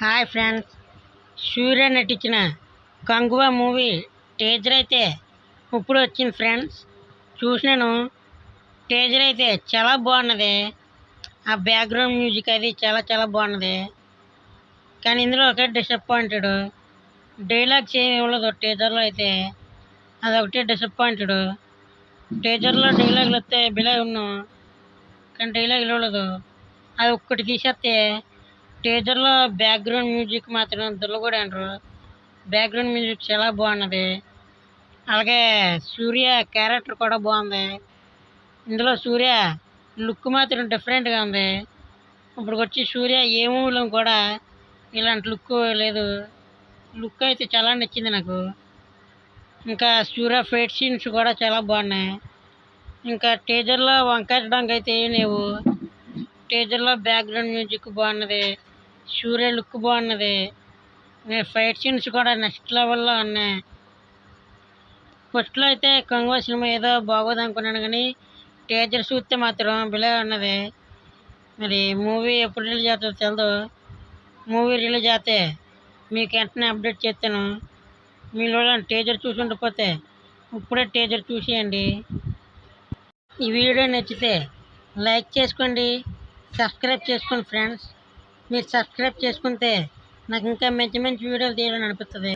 Hi friends, సూర్య నటించిన Kanguva movie teaser అయితే ఇప్పుడు వచ్చింది ఫ్రెండ్స్. చూసినాను. టీజర్ అయితే చాలా బాగున్నది. ఆ బ్యాక్గ్రౌండ్ మ్యూజిక్ అది చాలా చాలా బాగున్నది. కానీ ఇందులో ఒకే డిసప్పాయింటెడ్, డైలాగ్స్ ఏమి ఇవ్వలేదు టీజర్లో అయితే. అదొకటే డిసప్పాయింటెడ్. టీజర్లో డైలాగులు వస్తే బిలే ఉన్నాం, కానీ డైలాగ్ ఇవ్వలేదు. అది ఒక్కటి తీసేస్తే టీజర్లో బ్యాక్గ్రౌండ్ మ్యూజిక్ మాత్రం దుల్లగూడ అంటారు. బ్యాక్గ్రౌండ్ మ్యూజిక్ చాలా బాగున్నది. అలాగే సూర్య క్యారెక్టర్ కూడా బాగుంది. ఇందులో సూర్య లుక్ మాత్రం డిఫరెంట్గా ఉంది. ఇప్పుడు వచ్చి సూర్య ఏ మూవీలో కూడా ఇలాంటి లుక్ లేదు. లుక్ అయితే చాలా నచ్చింది నాకు. ఇంకా సూర్య ఫైట్ సీన్స్ కూడా చాలా బాగున్నాయి. ఇంకా టీజర్లో వంకటడానికి అయితే ఏం లేవు. టీజర్లో బ్యాక్గ్రౌండ్ మ్యూజిక్ బాగున్నది, సూర్య లుక్ బాగున్నది, ఫైట్ సీన్స్ కూడా నెక్స్ట్ లెవెల్లో ఉన్నాయి. ఫస్ట్లో అయితే కంగువా సినిమా ఏదో బాగోదు అనుకున్నాను, కానీ టీజర్ చూస్తే మాత్రం బిలే ఉన్నది. మరి మూవీ ఎప్పుడు రిలీజ్ అవుతుందో తెలదు. మూవీ రిలీజ్ అయితే మీకు వెంటనే అప్డేట్ చేస్తాను. మీరు టీజర్ చూసి ఉండిపోతే ఇప్పుడే టీజర్ చూసేయండి. ఈ వీడియో నచ్చితే లైక్ చేసుకోండి, సబ్స్క్రైబ్ చేసుకోండి ఫ్రెండ్స్. మీరు సబ్స్క్రైబ్ చేసుకుంటే నాకు ఇంకా మంచి మంచి వీడియోలు తీయాలని అనిపిస్తుంది.